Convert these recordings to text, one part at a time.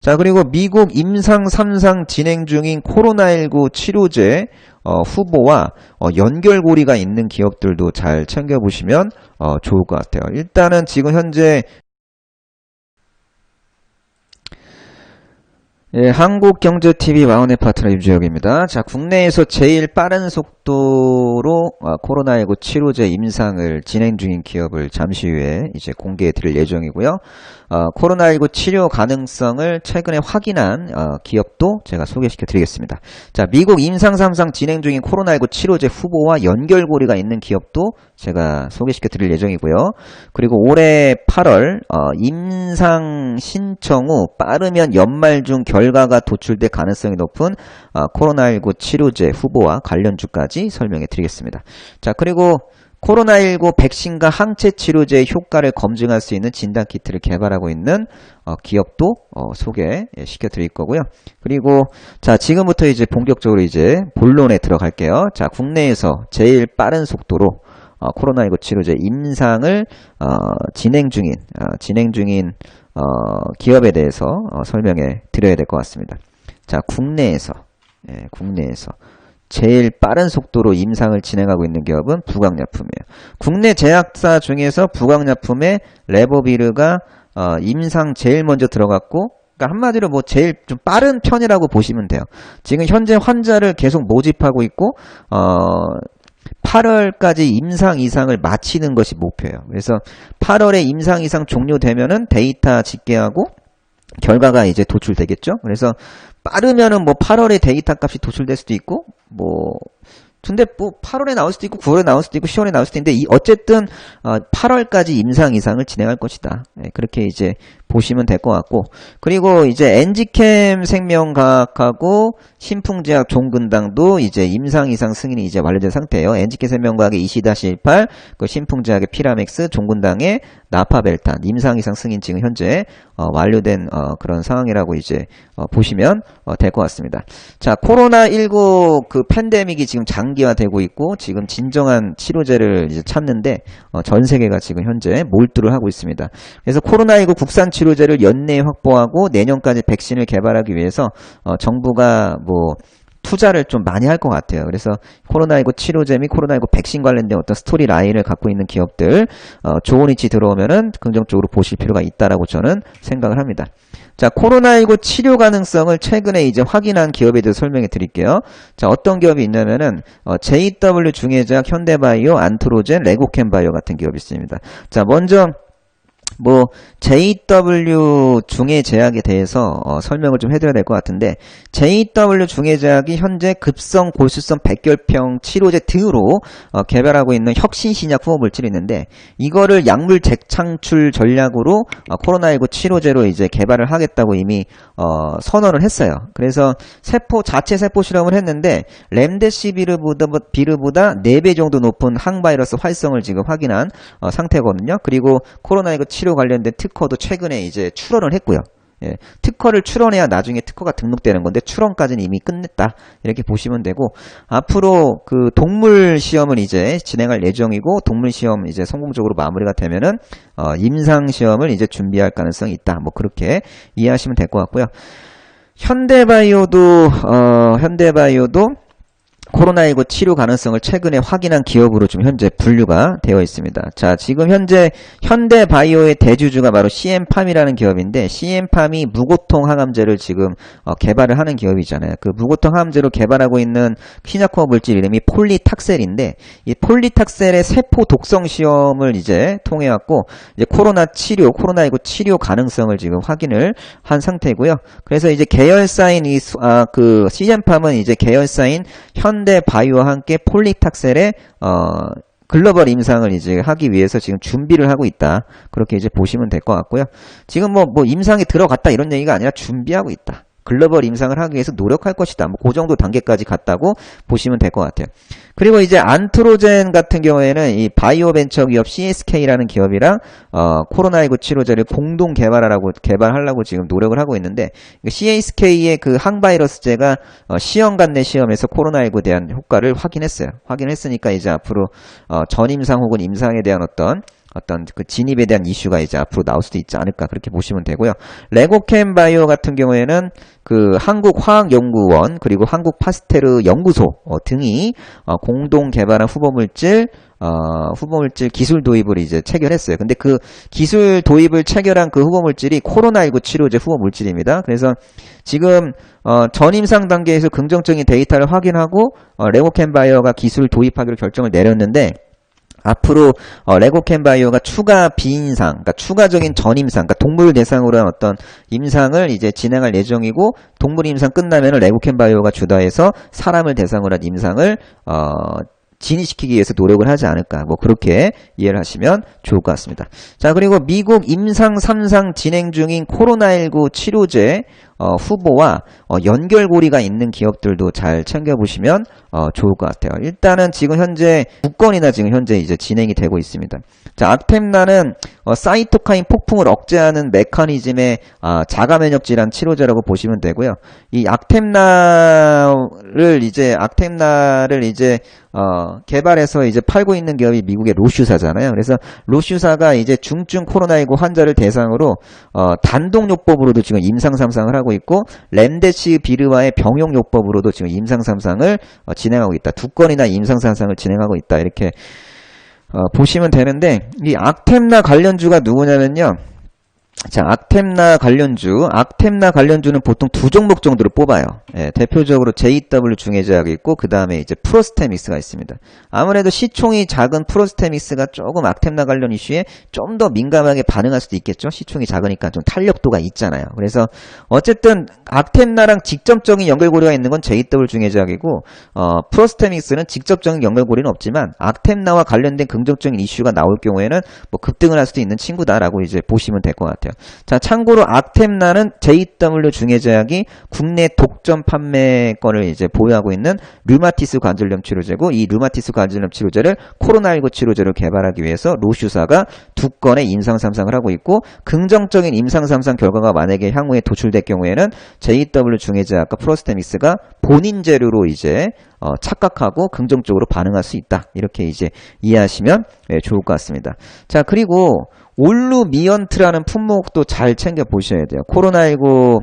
자, 그리고 미국 임상 3상 진행 중인 코로나19 치료제 후보와 연결고리가 있는 기업들도 잘 챙겨보시면 좋을 것 같아요. 일단은 지금 현재 예, 한국경제TV 와운의 파트너 임주혁입니다. 자, 국내에서 제일 빠른 속도로 코로나19 치료제 임상을 진행 중인 기업을 잠시 후에 이제 공개해 드릴 예정이고요. 코로나19 치료 가능성을 최근에 확인한 기업도 제가 소개시켜 드리겠습니다. 자, 미국 임상 3상 진행 중인 코로나19 치료제 후보와 연결고리가 있는 기업도 제가 소개시켜 드릴 예정이고요. 그리고 올해 8월 임상 신청 후 빠르면 연말 중 결과가 도출될 가능성이 높은 코로나19 치료제 후보와 관련주까지 설명해 드리겠습니다. 자, 그리고 코로나19 백신과 항체 치료제의 효과를 검증할 수 있는 진단키트를 개발하고 있는 기업도 소개시켜 드릴 거고요. 그리고 자, 지금부터 이제 본격적으로 이제 본론에 들어갈게요. 자, 국내에서 제일 빠른 속도로 코로나19 치료제 임상을 진행 중인 기업에 대해서 설명해 드려야 될 것 같습니다. 자, 국내에서 제일 빠른 속도로 임상을 진행하고 있는 기업은 부강약품이에요. 국내 제약사 중에서 부강약품의 레보비르가 임상 제일 먼저 들어갔고, 그러니까 한마디로 뭐 제일 좀 빠른 편이라고 보시면 돼요. 지금 현재 환자를 계속 모집하고 있고 8월까지 임상 이상을 마치는 것이 목표예요. 그래서 8월에 임상 이상 종료되면은 데이터 집계하고 결과가 이제 도출되겠죠. 그래서 빠르면은 뭐 8월에 데이터 값이 도출될 수도 있고, 근데 뭐 8월에 나올 수도 있고 9월에 나올 수도 있고 10월에 나올 수도 있는데 어쨌든 8월까지 임상 이상을 진행할 것이다. 그렇게 이제 보시면 될 것 같고, 그리고 이제 엔지캠 생명과학하고 신풍제약 종근당도 이제 임상 이상 승인이 이제 완료된 상태예요. 엔지캠 생명과학의 20-18, 그 신풍제약의 피라맥스, 종근당의 나파벨탄 임상 이상 승인 지금 현재 완료된 그런 상황이라고 이제 보시면 될 것 같습니다. 자, 코로나19 그 팬데믹이 지금 장기화되고 있고 지금 진정한 치료제를 이제 찾는데 전 세계가 지금 현재 몰두를 하고 있습니다. 그래서 코로나19 국산 치료제를 연내에 확보하고 내년까지 백신을 개발하기 위해서 정부가 뭐 투자를 좀 많이 할 것 같아요. 그래서 코로나19 치료제 및 코로나19 백신 관련된 어떤 스토리 라인을 갖고 있는 기업들 좋은 위치 들어오면은 긍정적으로 보실 필요가 있다라고 저는 생각을 합니다. 자, 코로나19 치료 가능성을 최근에 이제 확인한 기업에 대해서 설명해 드릴게요. 자, 어떤 기업이 있냐면은 JW 중해제약, 현대바이오, 안트로젠, 레고캠바이오 같은 기업이 있습니다. 자, 먼저 JW 중해제약에 대해서 설명을 좀 해드려야 될 것 같은데, JW 중해제약이 현재 급성 골수성 백혈병 치료제 등으로 개발하고 있는 혁신 신약 후보 물질이 있는데, 이거를 약물 재창출 전략으로 코로나19 치료제로 이제 개발을 하겠다고 이미 선언을 했어요. 그래서 자체 세포 실험을 했는데 렘데시비르보다 4배 정도 높은 항바이러스 활성을 지금 확인한 상태거든요. 그리고 코로나19 치료 관련된 특허도 최근에 이제 출원을 했고요. 예, 특허를 출원해야 나중에 특허가 등록되는 건데 출원까지는 이미 끝냈다, 이렇게 보시면 되고, 앞으로 그 동물 시험을 이제 진행할 예정이고, 동물 시험 이제 성공적으로 마무리가 되면은 임상 시험을 이제 준비할 가능성이 있다, 뭐 그렇게 이해하시면 될 것 같고요. 현대바이오도 코로나19 치료 가능성을 최근에 확인한 기업으로 좀 현재 분류가 되어 있습니다. 자, 지금 현재 현대바이오의 대주주가 바로 CM팜이라는 기업인데, CM팜이 무고통 항암제를 지금 개발을 하는 기업이잖아요. 그 무고통 항암제로 개발하고 있는 신약호흡 물질 이름이 폴리탁셀인데, 이 폴리탁셀의 세포 독성 시험을 이제 통해 갖고 이제 코로나19 치료 가능성을 지금 확인을 한 상태고요. 그래서 이제 계열사인 그 CM팜은 이제 계열사인 현대바이오와 함께 폴리탁셀의 글로벌 임상을 이제 하기 위해서 지금 준비를 하고 있다, 그렇게 이제 보시면 될 것 같고요. 지금 뭐 임상에 들어갔다 이런 얘기가 아니라 준비하고 있다, 글로벌 임상을 하기 위해서 노력할 것이다, 뭐 그 정도 단계까지 갔다고 보시면 될 것 같아요. 그리고 이제 안트로젠 같은 경우에는 이 바이오 벤처 기업 CSK라는 기업이랑 코로나19 치료제를 공동 개발하려고 지금 노력을 하고 있는데, CSK의 그 항바이러스제가 시험관 내 시험에서 코로나19에 대한 효과를 확인했어요. 확인했으니까 이제 앞으로 전임상 혹은 임상에 대한 어떤 어떤 그 진입에 대한 이슈가 이제 앞으로 나올 수도 있지 않을까 그렇게 보시면 되고요. 레고캠 바이오 같은 경우에는 그 한국화학연구원 그리고 한국파스테르 연구소 등이 공동 개발한 후보물질 기술 도입을 이제 체결했어요. 근데 그 기술 도입을 체결한 그 후보물질이 코로나19 치료제 후보물질입니다. 그래서 지금 전임상 단계에서 긍정적인 데이터를 확인하고 레고캠 바이오가 기술 도입하기로 결정을 내렸는데 앞으로 레고캠 바이오가 추가 비임상, 그러니까 추가적인 전임상, 그러니까 동물 대상으로 한 어떤 임상을 이제 진행할 예정이고 동물 임상 끝나면은 레고캠 바이오가 주도해서 사람을 대상으로 한 임상을 진입시키기 위해서 노력을 하지 않을까 뭐 그렇게 이해를 하시면 좋을 것 같습니다. 자, 그리고 미국 임상 3상 진행 중인 코로나19 치료제 후보와 연결고리가 있는 기업들도 잘 챙겨보시면 좋을 것 같아요. 일단은 지금 현재 2건이나 지금 현재 이제 진행이 되고 있습니다. 자, 악템나는 사이토카인 폭풍을 억제하는 메커니즘의 자가면역 질환 치료제라고 보시면 되고요. 이 악템나를 이제 개발해서 이제 팔고 있는 기업이 미국의 로슈사잖아요. 그래서 로슈사가 이제 중증 코로나19 환자를 대상으로 단독요법으로도 지금 임상 3상을 하고 있고 렘데시비르와의 병용요법으로도 지금 임상 3상을 진행하고 있다. 2건이나 임상 3상을 진행하고 있다. 이렇게 보시면 되는데 이 악템나 관련주가 누구냐면요. 자, 악템나 관련주는 보통 2종목 정도를 뽑아요. 예, 대표적으로 JW 중해제약이 있고 그 다음에 이제 프로스테믹스가 있습니다. 아무래도 시총이 작은 프로스테믹스가 조금 악템나 관련 이슈에 좀 더 민감하게 반응할 수도 있겠죠. 시총이 작으니까 좀 탄력도가 있잖아요. 그래서 어쨌든 악템나랑 직접적인 연결고리가 있는 건 JW 중해제약이고 프로스테믹스는 직접적인 연결고리는 없지만 악템나와 관련된 긍정적인 이슈가 나올 경우에는 뭐 급등을 할 수도 있는 친구다라고 이제 보시면 될 것 같아요. 자, 참고로 악템나는 JW 중해제약이 국내 독점 판매권을 이제 보유하고 있는 류마티스 관절염 치료제고 이 류마티스 관절염 치료제를 코로나19 치료제로 개발하기 위해서 로슈사가 2건의 임상 3상을 하고 있고 긍정적인 임상 3상 결과가 만약에 향후에 도출될 경우에는 JW 중해제약과 프로스테믹스가 본인 재료로 이제 착각하고 긍정적으로 반응할 수 있다. 이렇게 이제 이해하시면 좋을 것 같습니다. 자, 그리고 올루미언트라는 품목도 잘 챙겨 보셔야 돼요. 코로나19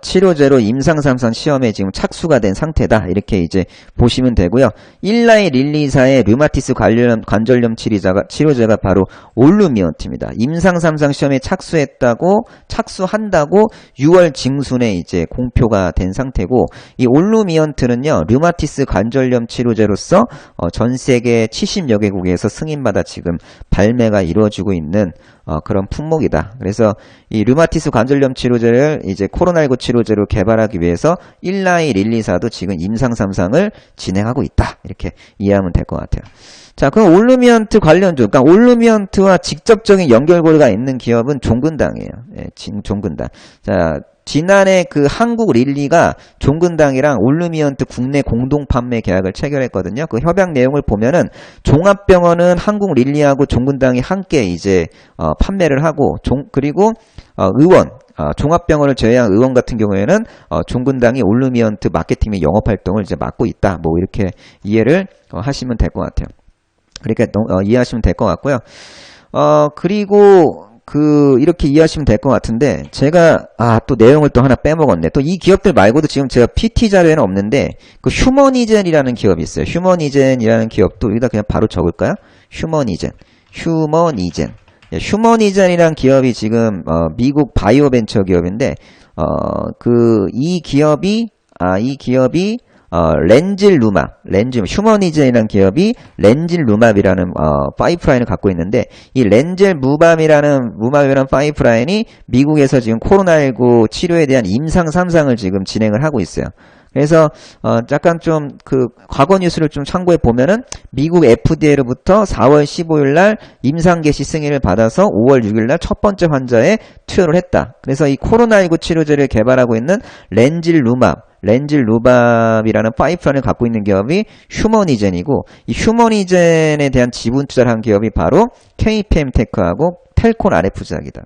치료제로 임상 3상 시험에 지금 착수가 된 상태다. 이렇게 이제 보시면 되고요. 일라이 릴리사의 류마티스 관절염 치료제가 바로 올루미언트입니다. 임상 3상 시험에 착수한다고 6월 중순에 이제 공표가 된 상태고 이 올루미언트는요. 류마티스 관절염 치료제로서 전 세계 70여 개국에서 승인받아 지금 발매가 이루어지고 있는 그런 품목이다. 그래서 이 류마티스 관절염 치료제를 이제 코로나19 치료제로 개발하기 위해서 일라이 릴리사도 지금 임상 3상을 진행하고 있다. 이렇게 이해하면 될 것 같아요. 자, 그럼 올루미언트 관련주, 그러니까 올루미언트와 직접적인 연결고리가 있는 기업은 종근당이에요. 예, 종근당. 자, 지난해 그 한국 릴리가 종근당이랑 올루미언트 국내 공동 판매 계약을 체결했거든요. 그 협약 내용을 보면은 종합병원은 한국 릴리하고 종근당이 함께 이제 판매를 하고 그리고 종합병원을 제외한 의원 같은 경우에는 종근당이 올루미언트 마케팅 및 영업 활동을 이제 맡고 있다. 뭐 이렇게 이해를 하시면 될 것 같아요. 그러니까 이해하시면 될 것 같고요. 그리고 이렇게 이해하시면 될 것 같은데, 제가, 또 내용을 또 하나 빼먹었네. 또 이 기업들 말고도 지금 제가 PT 자료에는 없는데, 그 휴머니젠이라는 기업이 있어요. 휴머니젠이라는 기업도 여기다 그냥 바로 적을까요? 휴머니젠. 휴머니젠이라는 기업이 지금, 미국 바이오 벤처 기업인데, 이 기업이 휴머니젠이라는 기업이 렌질루맙이라는 파이프라인을 갖고 있는데 이 렌질무밤이라는 파이프라인이 미국에서 지금 코로나19 치료에 대한 임상 3상을 지금 진행을 하고 있어요. 그래서 약간 좀 그 과거 뉴스를 좀 참고해 보면은 미국 FDA로부터 4월 15일 날 임상 개시 승인을 받아서 5월 6일 날 첫 번째 환자에 투여를 했다. 그래서 이 코로나19 치료제를 개발하고 있는 렌질루밥이라는 파이프라인을 갖고 있는 기업이 휴머니젠이고 이 휴머니젠에 대한 지분 투자를 한 기업이 바로 KPM테크하고 텔콘 RF제약이다.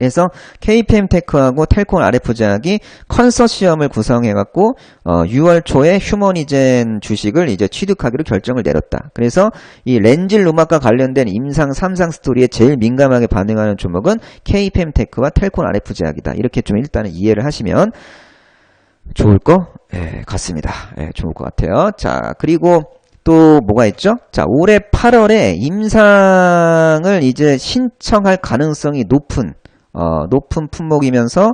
그래서 KPM테크하고 텔콘 RF제약이 컨소시엄을 구성해갖고 6월 초에 휴머니젠 주식을 이제 취득하기로 결정을 내렸다. 그래서 이 렌질루막과 관련된 임상 3상 스토리에 제일 민감하게 반응하는 종목은 KPM테크와 텔콘 RF제약이다. 이렇게 좀 일단은 이해를 하시면 좋을 것 같습니다. 좋을 것 같아요. 자, 그리고 또 뭐가 있죠? 자, 올해 8월에 임상을 이제 신청할 가능성이 높은 품목이면서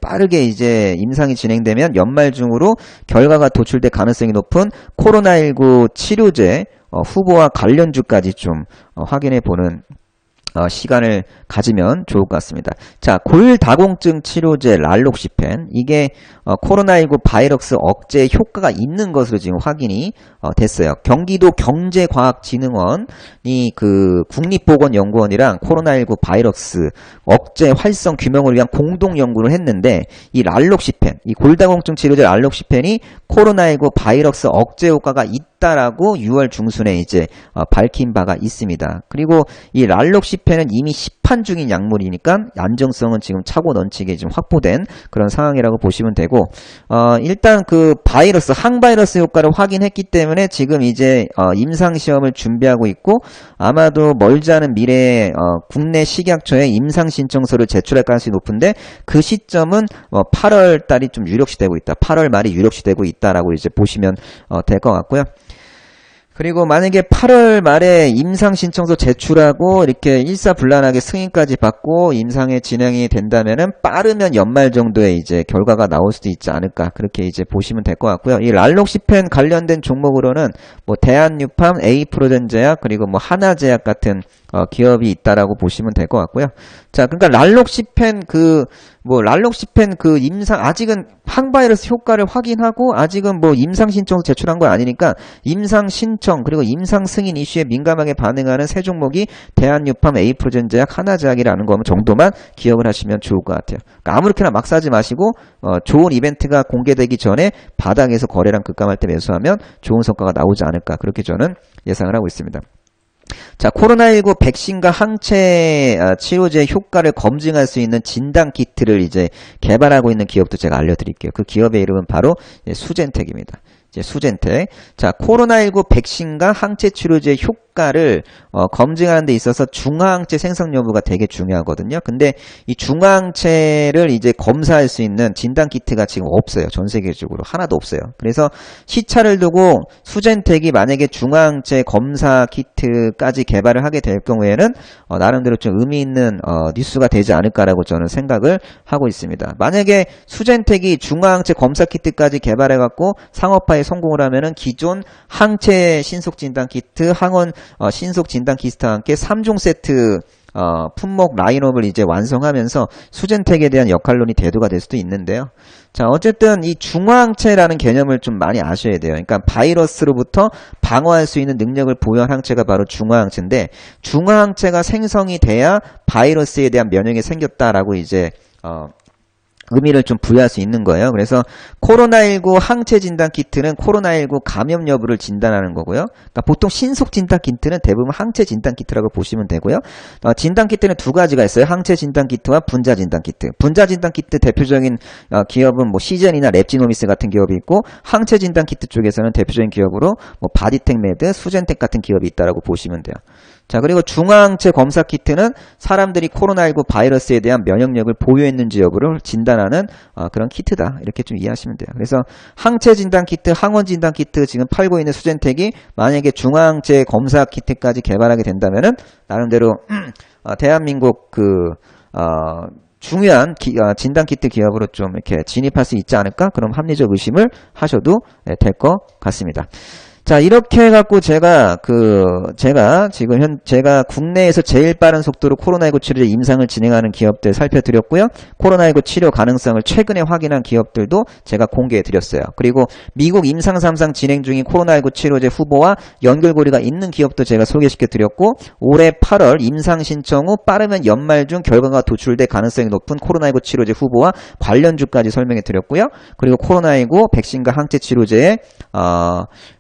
빠르게 이제 임상이 진행되면 연말 중으로 결과가 도출될 가능성이 높은 코로나19 치료제 후보와 관련주까지 좀 확인해 보는 시간을 가지면 좋을 것 같습니다. 자, 골다공증 치료제 랄록시펜, 이게 코로나19 바이러스 억제 효과가 있는 것으로 지금 확인이 됐어요. 경기도 경제과학진흥원이 그 국립보건연구원이랑 코로나19 바이러스 억제 활성 규명을 위한 공동 연구를 했는데, 이 랄록시펜, 이 골다공증 치료제 랄록시펜이 코로나19 바이러스 억제 효과가 있다라고 6월 중순에 이제 밝힌 바가 있습니다. 그리고 이 랄록시펜은 이미 시판 중인 약물이니까 안정성은 지금 차고 넘치게 좀 확보된 그런 상황이라고 보시면 되고, 일단 그 바이러스, 항바이러스 효과를 확인했기 때문에 지금 이제 임상시험을 준비하고 있고, 아마도 멀지 않은 미래에 국내 식약처에 임상신청서를 제출할 가능성이 높은데, 그 시점은 8월 달이 좀 유력시 되고 있다. 8월 말이 유력시 되고 있다라고 이제 보시면 될 것 같고요. 그리고 만약에 8월 말에 임상신청서 제출하고 이렇게 일사불란하게 승인까지 받고 임상에 진행이 된다면은 빠르면 연말 정도에 이제 결과가 나올 수도 있지 않을까, 그렇게 이제 보시면 될 것 같고요. 이 랄록시펜 관련된 종목으로는 뭐 대한유팜, 에이프로젠제약, 그리고 뭐 하나제약 같은 기업이 있다라고 보시면 될 것 같고요. 자, 그러니까 랄록시펜 랄록시펜 임상, 아직은 항바이러스 효과를 확인하고 아직은 뭐 임상 신청서 제출한 건 아니니까 임상 신청 그리고 임상 승인 이슈에 민감하게 반응하는 세 종목이 대한유팜, 에이프로젠제약, 하나제약이라는 거 정도만 기억을 하시면 좋을 것 같아요. 그러니까 아무렇게나 막 사지 마시고 좋은 이벤트가 공개되기 전에 바닥에서 거래량 급감할 때 매수하면 좋은 성과가 나오지 않을까, 그렇게 저는 예상을 하고 있습니다. 자, 코로나19 백신과 항체 치료제 효과를 검증할 수 있는 진단키트를 이제 개발하고 있는 기업도 제가 알려드릴게요. 그 기업의 이름은 바로 수젠텍입니다. 수젠텍. 자, 코로나19 백신과 항체 치료제 효과를 검증하는 데 있어서 중화항체 생성 여부가 되게 중요하거든요. 근데 이 중화항체를 이제 검사할 수 있는 진단키트가 지금 없어요. 전 세계적으로 하나도 없어요. 그래서 시차를 두고 수젠텍이 만약에 중화항체 검사 키트까지 개발을 하게 될 경우에는 나름대로 좀 의미 있는 뉴스가 되지 않을까라고 저는 생각을 하고 있습니다. 만약에 수젠텍이 중화항체 검사 키트까지 개발해갖고 상업화에 성공을 하면은 기존 항체 신속 진단 키트, 항원 신속 진단 키트와 함께 3종 세트 품목 라인업을 이제 완성하면서 수젠텍에 대한 역할론이 대두가 될 수도 있는데요. 자, 어쨌든 이 중화항체라는 개념을 좀 많이 아셔야 돼요. 그러니까 바이러스로부터 방어할 수 있는 능력을 보유한 항체가 바로 중화항체인데, 중화항체가 생성이 돼야 바이러스에 대한 면역이 생겼다라고 이제 의미를 좀 부여할 수 있는 거예요. 그래서 코로나19 항체 진단 키트는 코로나19 감염 여부를 진단하는 거고요. 그러니까 보통 신속 진단 키트는 대부분 항체 진단 키트라고 보시면 되고요. 진단 키트는 두 가지가 있어요. 항체 진단 키트와 분자 진단 키트. 분자 진단 키트 대표적인 기업은 뭐 시젠이나 랩지노미스 같은 기업이 있고, 항체 진단 키트 쪽에서는 대표적인 기업으로 뭐 바디텍메드, 수젠텍 같은 기업이 있다라고 보시면 돼요. 자, 그리고 중화항체 검사 키트는 사람들이 코로나19 바이러스에 대한 면역력을 보유했는지 여부를 진단하는 그런 키트다, 이렇게 좀 이해하시면 돼요. 그래서 항체 진단 키트, 항원 진단 키트 지금 팔고 있는 수젠텍이 만약에 중화항체 검사 키트까지 개발하게 된다면은 나름대로 대한민국 중요한 진단 키트 기업으로 좀 이렇게 진입할 수 있지 않을까, 그런 합리적 의심을 하셔도 될 것 같습니다. 자, 이렇게 해갖고 제가 국내에서 제일 빠른 속도로 코로나19 치료제 임상을 진행하는 기업들 살펴드렸고요. 코로나19 치료 가능성을 최근에 확인한 기업들도 제가 공개해드렸어요. 그리고 미국 임상 3상 진행 중인 코로나19 치료제 후보와 연결고리가 있는 기업도 제가 소개시켜드렸고, 올해 8월 임상 신청 후 빠르면 연말 중 결과가 도출될 가능성이 높은 코로나19 치료제 후보와 관련주까지 설명해드렸고요. 그리고 코로나19 백신과 항체 치료제의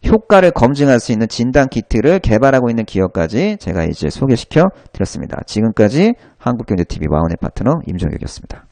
효과 효과를 검증할 수 있는 진단 키트를 개발하고 있는 기업까지 제가 이제 소개시켜 드렸습니다. 지금까지 한국경제TV 와운의 파트너 임정혁이었습니다.